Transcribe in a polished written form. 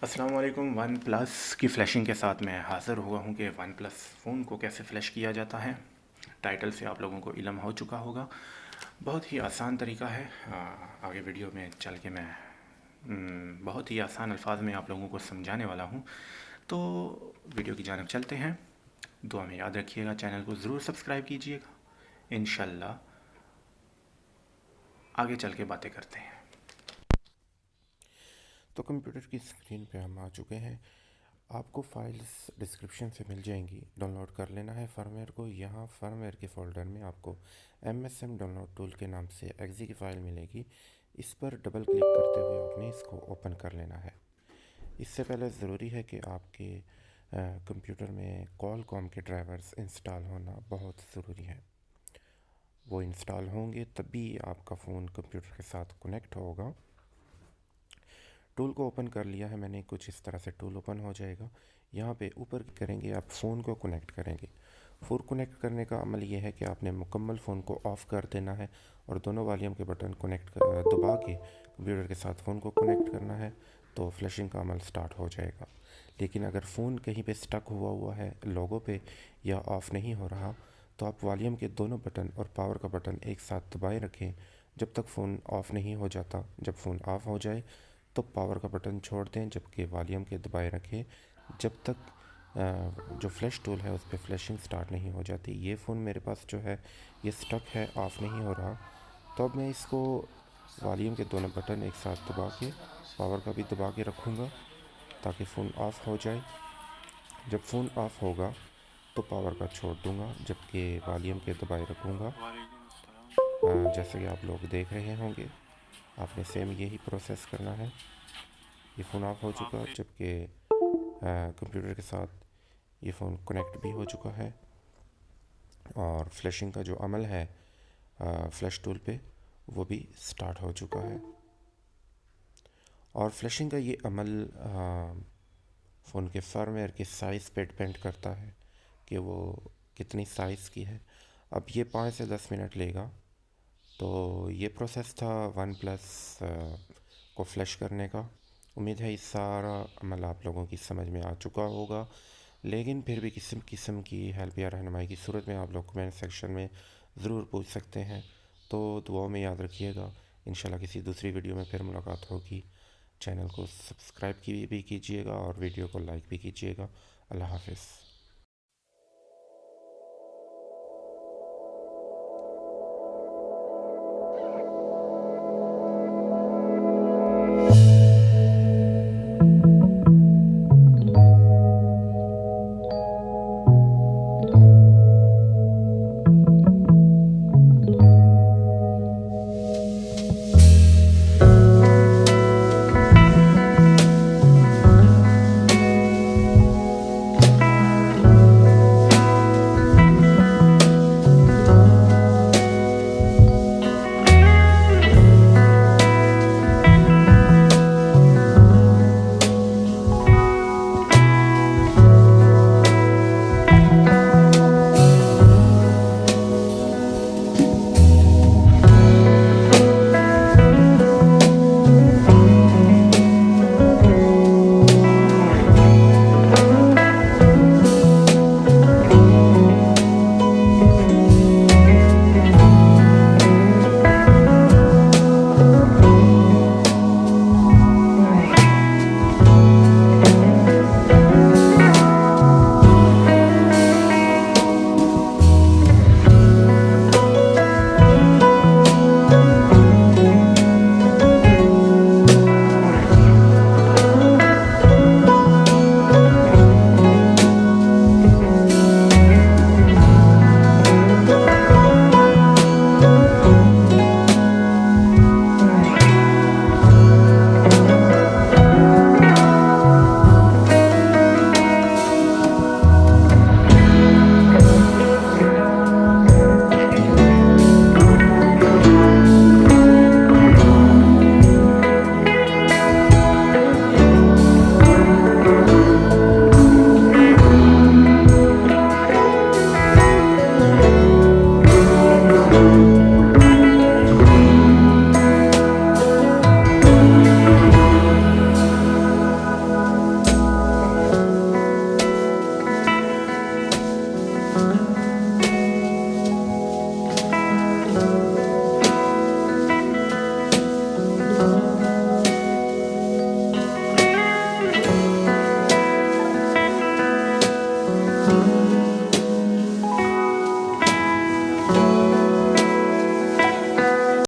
अस्सलाम वालेकुम। One plus की फ़्लैशिंग के साथ मैं हाज़िर हुआ हूँ कि वन प्लस फ़ोन को कैसे फ़्लैश किया जाता है। टाइटल से आप लोगों को इल्म हो चुका होगा, बहुत ही आसान तरीका है। आगे वीडियो में चल के मैं बहुत ही आसान अल्फाज में आप लोगों को समझाने वाला हूँ। तो वीडियो की जानिब चलते हैं। दुआ में याद रखिएगा, चैनल को ज़रूर सब्सक्राइब कीजिएगा। इंशाल्लाह आगे चल के बातें करते हैं। तो कंप्यूटर की स्क्रीन पे हम आ चुके हैं। आपको फाइल्स डिस्क्रिप्शन से मिल जाएंगी, डाउनलोड कर लेना है फर्मवेयर को। यहाँ फर्मवेयर के फ़ोल्डर में आपको MSM डाउनलोड टूल के नाम से एक्जी की फ़ाइल मिलेगी। इस पर डबल क्लिक करते हुए आपने इसको ओपन कर लेना है। इससे पहले ज़रूरी है कि आपके कंप्यूटर में कॉलकॉम के ड्राइवर्स इंस्टॉल होना बहुत ज़रूरी है। वो इंस्टॉल होंगे तभी आपका फ़ोन कंप्यूटर के साथ कनेक्ट होगा। टूल को ओपन कर लिया है मैंने, कुछ इस तरह से टूल ओपन हो जाएगा। यहाँ पे ऊपर करेंगे, आप फ़ोन को कनेक्ट करेंगे। फ़ोन कनेक्ट करने का अमल ये है कि आपने मुकम्मल फ़ोन को ऑफ़ कर देना है और दोनों वॉल्यूम के बटन दबा के कंप्यूटर के साथ फ़ोन को कनेक्ट करना है, तो फ्लैशिंग का अमल स्टार्ट हो जाएगा। लेकिन अगर फ़ोन कहीं पे स्टक हुआ है लोगो पे या ऑफ़ नहीं हो रहा, तो आप वॉल्यूम के दोनों बटन और पावर का बटन एक साथ दबाए रखें जब तक फ़ोन ऑफ़ नहीं हो जाता। जब फ़ोन ऑफ़ हो जाए तो पावर का बटन छोड़ दें, जबकि वॉल्यूम के दबाए रखें जब तक जो फ्लैश टूल है उस पर फ्लैशिंग स्टार्ट नहीं हो जाती। ये फ़ोन मेरे पास जो है ये स्टक है, ऑफ़ नहीं हो रहा। तो अब मैं इसको वॉल्यूम के दोनों बटन एक साथ दबा के पावर का भी दबा के रखूँगा ताकि फ़ोन ऑफ़ हो जाए। जब फ़ोन ऑफ़ होगा तो पावर का छोड़ दूँगा, जबकि वॉल्यूम के दबाए रखूँगा। जैसे कि आप लोग देख रहे होंगे, आपने सेम यही प्रोसेस करना है। ये फ़ोन ऑफ हो चुका, जबकि कंप्यूटर के साथ ये फ़ोन कनेक्ट भी हो चुका है और फ्लैशिंग का जो अमल है फ्लैश टूल पे वो भी स्टार्ट हो चुका है। और फ्लैशिंग का ये अमल फ़ोन के फर्मवेयर के साइज़ पे डिपेंड करता है कि वो कितनी साइज़ की है। अब ये 5 से 10 मिनट लेगा। तो ये प्रोसेस था वन प्लस को फ्लैश करने का। उम्मीद है इस सारा अमल आप लोगों की समझ में आ चुका होगा, लेकिन फिर भी किस्म किस्म की हेल्प या रहनुमाई की सूरत में आप लोग कमेंट सेक्शन में ज़रूर पूछ सकते हैं। तो दुआओं में याद रखिएगा। इंशाल्लाह किसी दूसरी वीडियो में फिर मुलाकात होगी। चैनल को सब्सक्राइब भी कीजिएगा और वीडियो को लाइक भी कीजिएगा। अल्लाह हाफिज़।